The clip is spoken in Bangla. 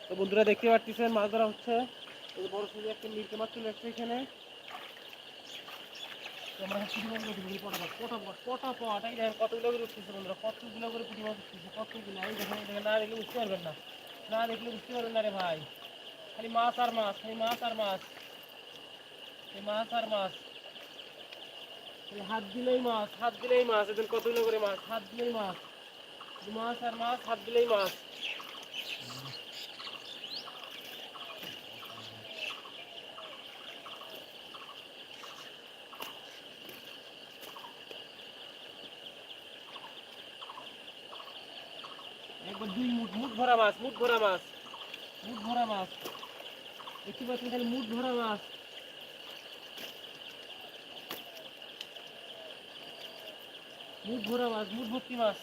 তো বন্ধুরা দেখতে পাচ্ছেন মাছ ধরা হচ্ছে। এই বড় সাইজের একটা মিরকে মাছ চলে আসছে এখানে। আমরা পুঁটি মাছ ধরি পটাপট এই দেখেন কতগুলো করে উঠতেছে বন্ধুরা, কতগুলো করে পুঁটি মাছ উঠতেছে, কতগুলো। এই দেখেন এই দেখেন, না দেখলে বুঝতে পারবেন না, না দেখলে বুঝতে পারবেন না রে ভাই। খালি মাছ আর মাছ, খালি মাছ আর মাছ, এই মাছ আর মাছ। হাত দিলেই মাছ, হাত দিলেই মাছ। এদের কতগুলো করে মাছ, হাত দিলেই মাছ, মাছ আর মাছ, হাত দিলেই মাছ। একবার দুই মুঠ, মুঠ ভরা মাছ, মুঠ ভরা মাছ, মুঠ ভরা মাছ। দেখতে পাচ্ছেন খালি মুঠ ভরা মাছ, মুঠ ভরা মাছ, মুঠ ভর্তি মাছ।